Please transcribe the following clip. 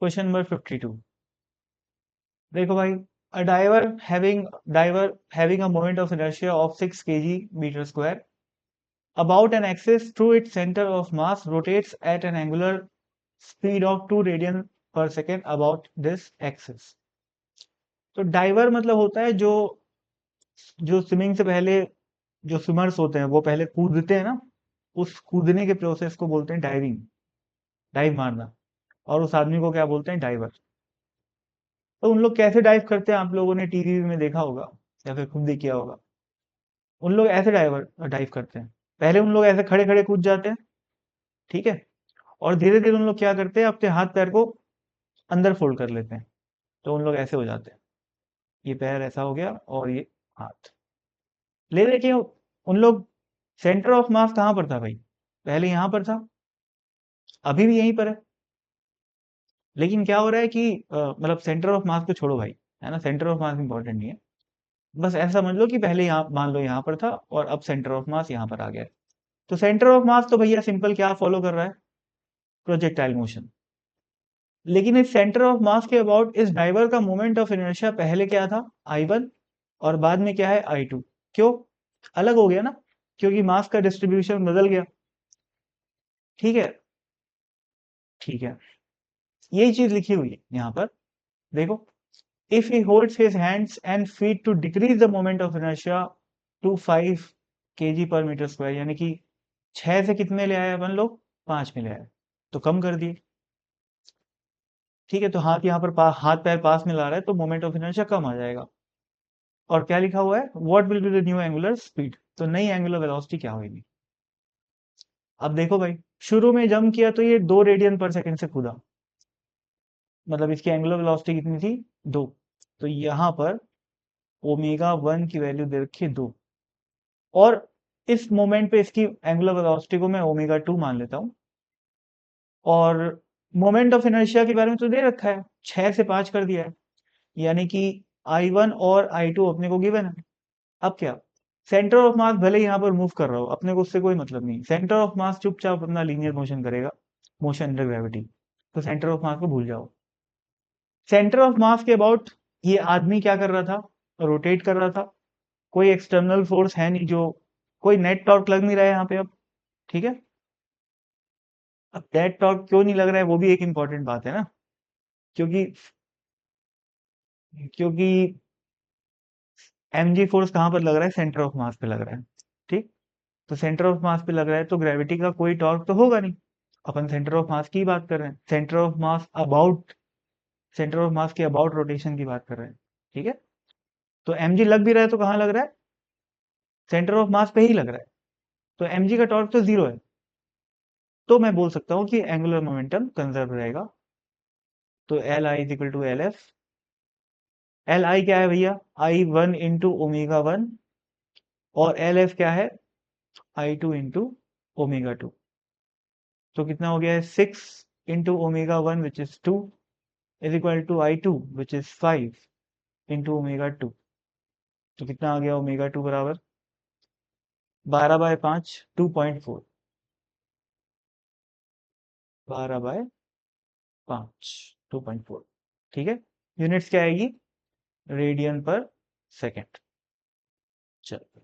Question number 52। देखो भाई, a diver having a moment of inertia of 6 kg meter square about an axis through its center of mass rotates at an angular speed of 2 radian per second about this axis। तो driver मतलब होता है जो जो swimming से पहले, जो swimmers होते हैं वो पहले कूदते हैं ना, उस कूदने के प्रोसेस को बोलते हैं डाइविंग, डाइव मारना। और उस आदमी को क्या बोलते हैं? डाइवर। तो उन लोग कैसे डाइव करते हैं आप लोगों ने टीवी में देखा होगा या फिर खुद भी किया होगा। उन लोग ऐसे डाइव करते हैं। पहले उन लोग ऐसे खड़े खड़े कूद जाते हैं, ठीक है, और धीरे धीरे उन लोग क्या करते हैं, अपने हाथ पैर को अंदर फोल्ड कर लेते हैं। तो उन लोग ऐसे हो जाते हैं, ये पैर ऐसा हो गया और ये हाथ। ले देखिए, उन लोग सेंटर ऑफ मास कहाँ पर था भाई? पहले यहाँ पर था, अभी भी यहीं पर है। लेकिन क्या हो रहा है कि मतलब सेंटर ऑफ मास को छोड़ो भाई, है ना, सेंटर ऑफ मास इंपॉर्टेंट नहीं है। बस ऐसा समझ लो कि पहले यहाँ मान लो यहाँ पर था और अब सेंटर ऑफ मास यहाँ पर आ गया है। तो सेंटर ऑफ मास तो भैया सिंपल क्या फॉलो कर रहा है? Projectile motion. लेकिन इस सेंटर ऑफ मास के अबाउट इस डाइवर का मोमेंट ऑफ इनर्शिया पहले क्या था? I1, और बाद में क्या है? I2। क्यों अलग हो गया ना? क्योंकि मास का डिस्ट्रीब्यूशन बदल गया। ठीक है, ठीक है, यही चीज लिखी हुई है यहाँ पर। देखो, if he holds his hands and feet to decrease the moment of inertia to 5 kg पर मीटर स्क्वायर, यानी कि 6 से कितने ले आए अपन लोग? 5 में ले आए, तो कम कर दिए। ठीक है, तो हाथ यहाँ पर हाथ पैर पास में ला रहा है तो मोमेंट ऑफ इनर्शिया कम आ जाएगा। और क्या लिखा हुआ है? What will be the new angular speed, तो नई एंगुलर वेलोसिटी क्या होगी? अब देखो भाई, शुरू में जंप किया तो ये 2 रेडियन पर सेकंड से कूदा, मतलब इसकी एंगुलर वेलोसिटी कितनी थी? 2। तो यहाँ पर ओमेगा 1 की वैल्यू दे रखी है 2, और इस मोमेंट पे इसकी एंगुलर वेलोसिटी को मैं ओमेगा 2 मान लेता हूँ। और मोमेंट ऑफ इनर्शिया के बारे में तो दे रखा है, 6 से 5 कर दिया है, यानी कि I1 और I2 अपने को गिवन है। अब क्या, सेंटर ऑफ मास भले ही यहाँ पर मूव कर रहा हो, अपने को उससे कोई मतलब नहीं। सेंटर ऑफ मास चुपचाप अपना लीनियर मोशन करेगा, मोशन अंडर ग्रेविटी। तो सेंटर ऑफ मास को भूल जाओ। सेंटर ऑफ मास के अबाउट ये आदमी क्या कर रहा था? रोटेट कर रहा था। कोई एक्सटर्नल फोर्स है नहीं, जो कोई नेट टॉर्क लग नहीं रहा है यहाँ पे अब। ठीक है, अब नेट टॉर्क क्यों नहीं लग रहा है वो भी एक इंपॉर्टेंट बात है ना, क्योंकि क्योंकि mg फोर्स कहाँ पर लग रहा है? सेंटर ऑफ मास पे लग रहा है। ठीक, तो सेंटर ऑफ मास पे लग रहा है तो ग्रेविटी का कोई टॉर्क तो होगा नहीं। अपन सेंटर ऑफ मास की बात कर रहे हैं, centre of mass about, centre of mass के अबाउट रोटेशन की बात कर रहे हैं। ठीक है, तो mg लग भी रहा है तो कहाँ लग रहा है? सेंटर ऑफ मास पे ही लग रहा है, तो mg का टॉर्क तो 0 है। तो मैं बोल सकता हूँ कि एंगुलर मोमेंटम कंजर्व रहेगा। तो L I is equal to L F. L I क्या है भैया? I1 इंटू ओमेगा 1, और एल एफ क्या है? I2 into omega 2। तो कितना हो गया है? 6 into omega 1 which is 2 is equal to I2 which is 5 into omega 2। तो कितना आ गया? ओमेगा 2 बराबर 12/5, 2.4, 12/5, 2.4। ठीक है, यूनिट्स क्या आएगी? रेडियन पर सेकेंड। चलो।